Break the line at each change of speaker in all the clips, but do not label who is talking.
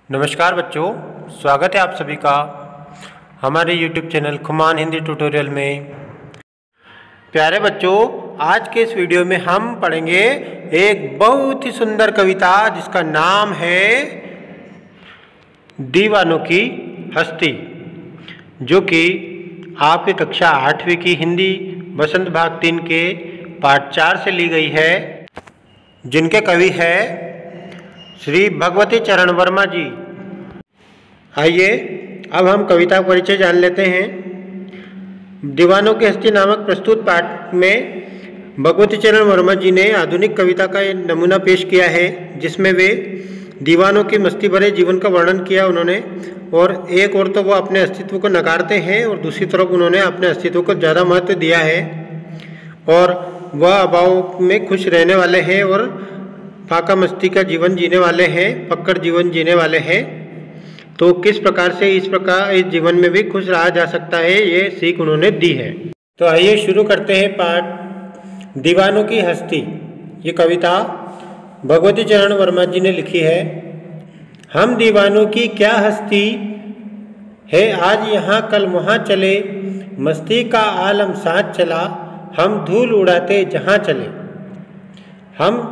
नमस्कार बच्चों, स्वागत है आप सभी का हमारे YouTube channel Khuman Hindi tutorial में। प्यारे बच्चों, आज के इस वीडियो में हम पढ़ेंगे एक बहुत ही सुंदर कविता जिसका नाम है दीवानों की हस्ती, जो कि आपकी कक्षा 8वीं की हिंदी बसंत भाग 3 के पाठ 4 से ली गई है, जिनके कवि है श्री भगवती चरण वर्मा जी। आइए अब हम कविता का परिचय जान लेते हैं। दीवानों की हस्ती नामक प्रस्तुत पाठ में भगवती चरण वर्मा जी ने आधुनिक कविता का एक नमूना पेश किया है, जिसमें वे दीवानों की मस्ती भरे जीवन का वर्णन किया उन्होंने। और एक और तो वो अपने अस्तित्व को नकारते हैं और दूसरी तरफ उन्होंने अपने अस्तित्व को ज़्यादा महत्व दिया है और वह अभाव में खुश रहने वाले हैं और फाका मस्ती का जीवन जीने वाले हैं, पक्कड़ जीवन जीने वाले हैं। तो किस प्रकार से इस जीवन में भी खुश रहा जा सकता है, ये सीख उन्होंने दी है। तो आइए शुरू करते हैं पाठ दीवानों की हस्ती। ये कविता भगवती चरण वर्मा जी ने लिखी है। हम दीवानों की क्या हस्ती है, आज यहाँ कल वहाँ चले, मस्ती का आलम साथ चला, हम धूल उड़ाते जहाँ चले। हम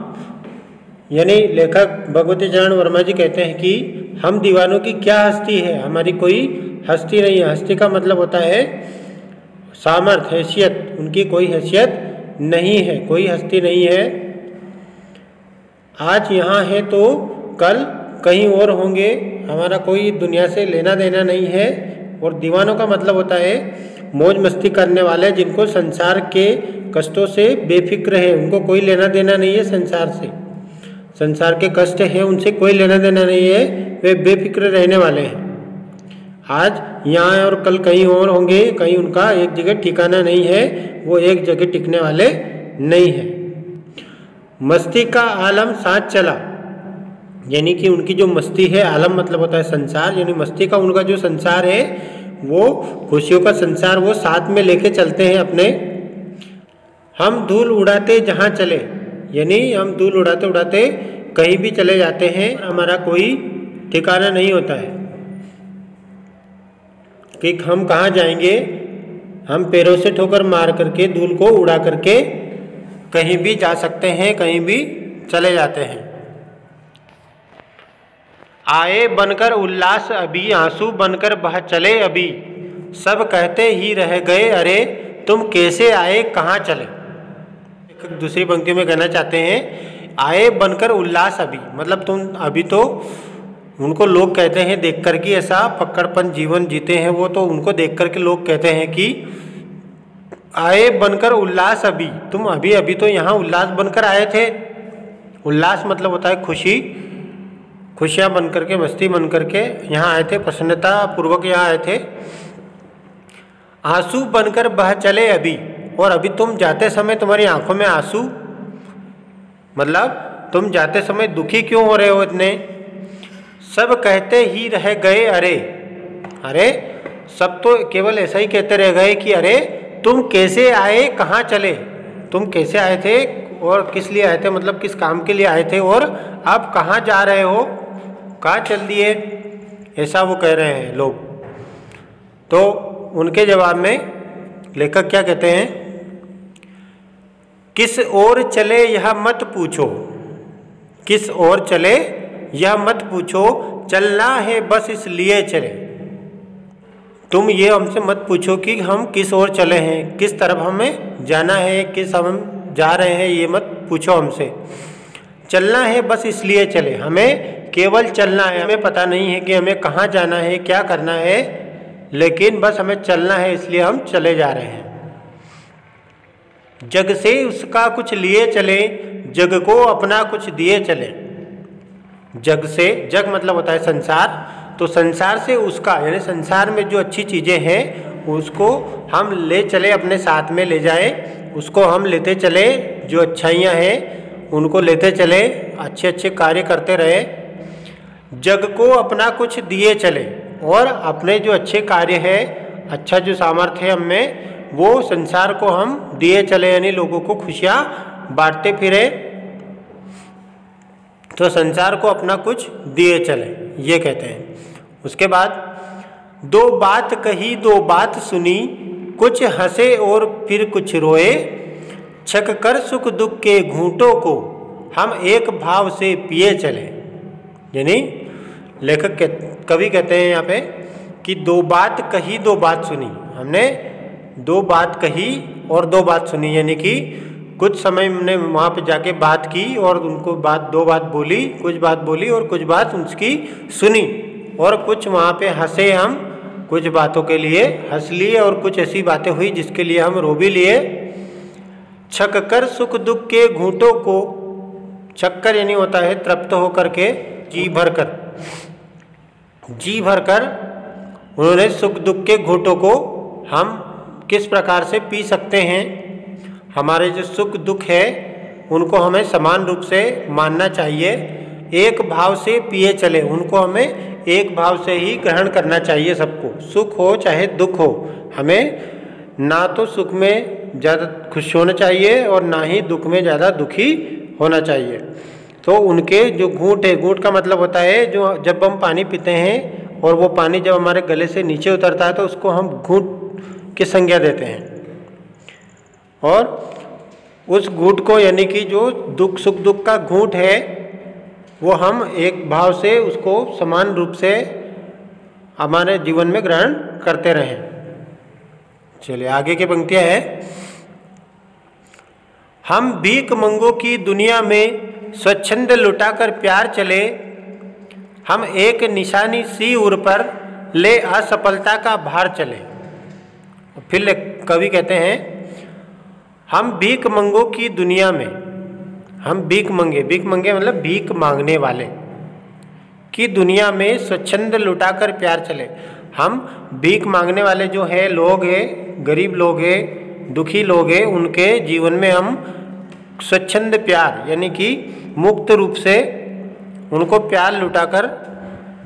यानी लेखक भगवती चरण वर्मा जी कहते हैं कि हम दीवानों की क्या हस्ती है, हमारी कोई हस्ती नहीं है। हस्ती का मतलब होता है सामर्थ्य, हैसियत। उनकी कोई हैसियत नहीं है, कोई हस्ती नहीं है। आज यहाँ है तो कल कहीं और होंगे, हमारा कोई दुनिया से लेना देना नहीं है। और दीवानों का मतलब होता है मौज मस्ती करने वाले, जिनको संसार के कष्टों से बेफिक्र है, उनको कोई लेना देना नहीं है संसार से। संसार के कष्ट हैं उनसे कोई लेना देना नहीं है, वे बेफिक्र रहने वाले हैं। आज यहाँ और कल कहीं और होंगे, कहीं उनका एक जगह ठिकाना नहीं है, वो एक जगह टिकने वाले नहीं है। मस्ती का आलम साथ चला, यानी कि उनकी जो मस्ती है, आलम मतलब होता है संसार, यानी मस्ती का उनका जो संसार है, वो खुशियों का संसार वो साथ में लेके चलते हैं अपने। हम धूल उड़ाते जहाँ चले, यानी हम धूल उड़ाते उड़ाते कहीं भी चले जाते हैं, हमारा कोई ठिकाना नहीं होता है कि हम कहाँ जाएंगे। हम पैरों से ठोकर मार करके धूल को उड़ा करके कहीं भी जा सकते हैं, कहीं भी चले जाते हैं। आए बनकर उल्लास अभी, आंसू बनकर बह चले अभी, सब कहते ही रह गए अरे तुम कैसे आए कहाँ चले। दूसरी पंक्ति में कहना चाहते हैं आए बनकर उल्लास अभी, मतलब तुम अभी तो, उनको लोग कहते हैं देख कर कि ऐसा पकड़पन जीवन जीते हैं वो, तो उनको देख कर के लोग कहते हैं कि आए बनकर उल्लास अभी, तुम अभी अभी तो यहाँ उल्लास बनकर आए थे। उल्लास मतलब होता है खुशी, खुशियाँ बन करके, मस्ती बन करके यहाँ आए थे, प्रसन्नता पूर्वक यहाँ आए थे। आंसू बनकर बह चले अभी, और अभी तुम जाते समय तुम्हारी आंखों में आंसू, मतलब तुम जाते समय दुखी क्यों हो रहे हो इतने। सब कहते ही रह गए अरे, अरे सब तो केवल ऐसा ही कहते रह गए कि अरे तुम कैसे आए कहाँ चले, तुम कैसे आए थे और किस लिए आए थे, मतलब किस काम के लिए आए थे, और अब कहाँ जा रहे हो, कहाँ चल दिए, ऐसा वो कह रहे हैं लोग। तो उनके जवाब में लेखक क्या कहते हैं, किस ओर चले यह मत पूछो, किस ओर चले यह मत पूछो, चलना है बस इसलिए चले। तुम ये हमसे मत पूछो कि हम किस ओर चले हैं, किस तरफ हमें जाना है, किस हम जा रहे हैं, ये मत पूछो हमसे। चलना है बस इसलिए चले, हमें केवल चलना है, हमें पता नहीं है कि हमें कहाँ जाना है, क्या करना है, लेकिन बस हमें चलना है, इसलिए हम चले जा रहे हैं। जग से उसका कुछ लिए चले, जग को अपना कुछ दिए चले। जग से, जग मतलब होता है संसार, तो संसार से उसका, यानी संसार में जो अच्छी चीज़ें हैं उसको हम ले चले, अपने साथ में ले जाए, उसको हम लेते चले, जो अच्छाइयाँ हैं उनको लेते चले, अच्छे अच्छे कार्य करते रहे। जग को अपना कुछ दिए चले, और अपने जो अच्छे कार्य है, अच्छा जो सामर्थ्य है हमें, वो संसार को हम दिए चले, यानी लोगों को खुशियाँ बांटते फिरे, तो संसार को अपना कुछ दिए चले। ये कहते हैं। उसके बाद दो बात कही दो बात सुनी, कुछ हंसे और फिर कुछ रोए, छक कर सुख दुख के घूंटों को हम एक भाव से पिए चले। यानी लेखक कवि कहते हैं यहाँ पे कि दो बात कही दो बात सुनी, हमने दो बात कही और दो बात सुनी, यानी कि कुछ समय हमने वहाँ पे जाके बात की और उनको दो बात बोली, कुछ बात बोली और कुछ बात उसकी सुनी, और कुछ वहाँ पे हंसे, हम कुछ बातों के लिए हंस लिए और कुछ ऐसी बातें हुई जिसके लिए हम रो भी लिए। छक कर सुख दुख के घूंटों को, छक्कर यानी होता है तृप्त होकर के, जी भर कर उन्होंने सुख दुख के घूंटों को हम किस प्रकार से पी सकते हैं। हमारे जो सुख दुख है उनको हमें समान रूप से मानना चाहिए, एक भाव से पिए चले, उनको हमें एक भाव से ही ग्रहण करना चाहिए। सबको सुख हो चाहे दुख हो, हमें ना तो सुख में ज़्यादा खुश होना चाहिए और ना ही दुख में ज़्यादा दुखी होना चाहिए। तो उनके जो घूंट है, घूंट का मतलब होता है जो जब हम पानी पीते हैं और वो पानी जब हमारे गले से नीचे उतरता है तो उसको हम घूंट की संज्ञा देते हैं, और उस घूंट को यानी कि जो दुख सुख दुख का घूंट है वो हम एक भाव से उसको समान रूप से हमारे जीवन में ग्रहण करते रहें। चलिए आगे की पंक्तियाँ हैं। हम भीख मंगों की दुनिया में स्वच्छंद लुटाकर प्यार चले, हम एक निशानी सी उर पर ले असफलता का भार चले। फिर कवि कहते हैं हम भीख मंगों की दुनिया में, हम भीख मंगे मतलब भीख मांगने वाले की दुनिया में स्वच्छंद लुटाकर प्यार चले। हम भीख मांगने वाले जो है लोग हैं, गरीब लोग हैं, दुखी लोग हैं, उनके जीवन में हम स्वच्छंद प्यार यानी कि मुक्त रूप से उनको प्यार लुटाकर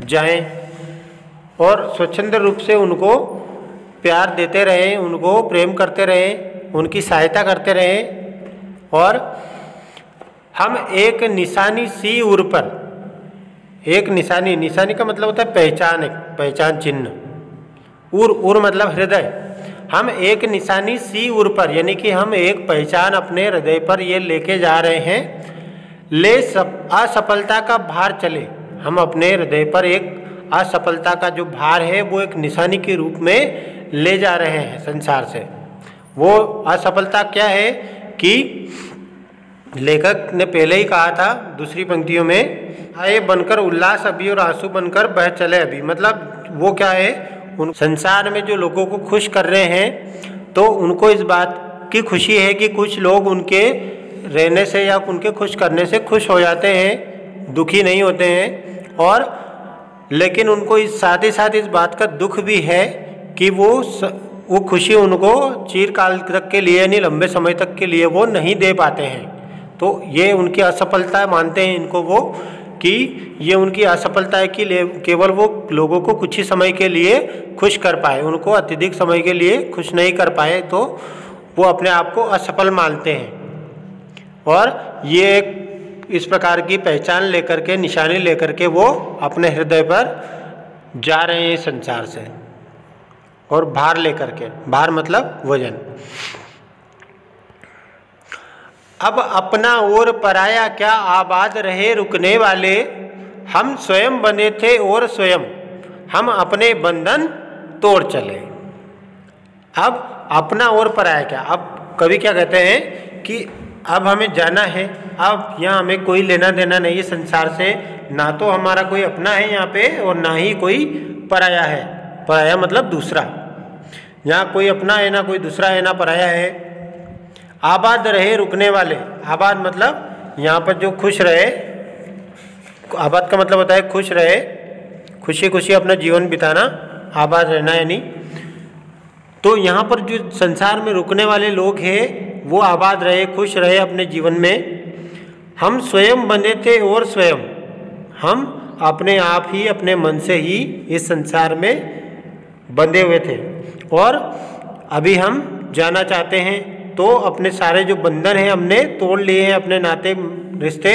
जाएं और स्वच्छंद रूप से उनको प्यार देते रहें, उनको प्रेम करते रहें, उनकी सहायता करते रहें। और हम एक निशानी सी उर पर, एक निशानी का मतलब होता है पहचान, एक पहचान चिन्ह। उर मतलब हृदय। हम एक निशानी सी उर पर यानी कि हम एक पहचान अपने हृदय पर ये लेके जा रहे हैं। असफलता का भार चले, हम अपने हृदय पर एक असफलता का जो भार है वो एक निशानी के रूप में ले जा रहे हैं संसार से। वो असफलता क्या है कि लेखक ने पहले ही कहा था दूसरी पंक्तियों में, आए बनकर उल्लास अभी और आंसू बनकर बह चले अभी। मतलब वो क्या है, उन संसार में जो लोगों को खुश कर रहे हैं तो उनको इस बात की खुशी है कि कुछ लोग उनके रहने से या उनके खुश करने से खुश हो जाते हैं, दुखी नहीं होते हैं। और लेकिन उनको इस साथ ही साथ इस बात का दुख भी है कि वो खुशी उनको चिरकाल तक के लिए यानी लंबे समय तक के लिए वो नहीं दे पाते हैं। तो ये उनकी असफलता मानते हैं इनको वो, कि ये उनकी असफलता है कि केवल वो लोगों को कुछ ही समय के लिए खुश कर पाए, उनको अत्यधिक समय के लिए खुश नहीं कर पाए, तो वो अपने आप को असफल मानते हैं। और ये एक इस प्रकार की पहचान लेकर के, निशानी लेकर के वो अपने हृदय पर जा रहे हैं संसार से, और भार लेकर के, भार मतलब वजन। अब अपना और पराया क्या आबाद रहे रुकने वाले, हम स्वयं बने थे और स्वयं हम अपने बंधन तोड़ चले। अब अपना और पराया क्या, अब कवि क्या कहते हैं कि अब हमें जाना है, अब यहाँ हमें कोई लेना देना नहीं है संसार से, ना तो हमारा कोई अपना है यहाँ पे और ना ही कोई पराया है। पराया मतलब दूसरा, यहाँ कोई अपना है ना कोई दूसरा है ना पराया है। आबाद रहे रुकने वाले, आबाद मतलब यहाँ पर जो खुश रहे, आबाद का मतलब होता है खुश रहे, खुशी खुशी अपना जीवन बिताना, आबाद रहना यानी। तो यहाँ पर जो संसार में रुकने वाले लोग हैं वो आबाद रहे, खुश रहे अपने जीवन में। हम स्वयं बने थे और स्वयं हम अपने आप ही अपने मन से ही इस संसार में बंधे हुए थे, और अभी हम जाना चाहते हैं। तो अपने सारे जो बंधन हैं हमने तोड़ लिए हैं, अपने नाते रिश्ते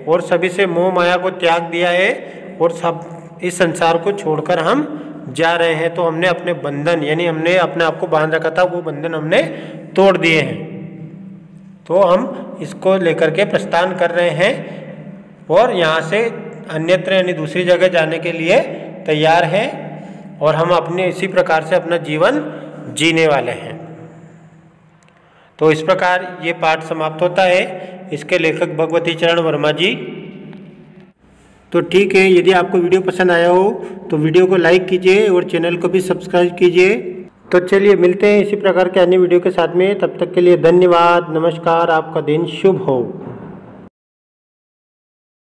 और सभी से मोह माया को त्याग दिया है, और सब इस संसार को छोड़कर हम जा रहे हैं। तो हमने अपने बंधन यानी हमने अपने आप को बांध रखा था, वो बंधन हमने तोड़ दिए हैं। तो हम इसको लेकर के प्रस्थान कर रहे हैं और यहाँ से अन्यत्र यानी दूसरी जगह जाने के लिए तैयार हैं और हम अपने इसी प्रकार से अपना जीवन जीने वाले हैं। तो इस प्रकार ये पाठ समाप्त होता है। इसके लेखक भगवती चरण वर्मा जी। तो ठीक है, यदि आपको वीडियो पसंद आया हो तो वीडियो को लाइक कीजिए और चैनल को भी सब्सक्राइब कीजिए। तो चलिए मिलते हैं इसी प्रकार के अन्य वीडियो के साथ में। तब तक के लिए धन्यवाद, नमस्कार, आपका दिन शुभ हो।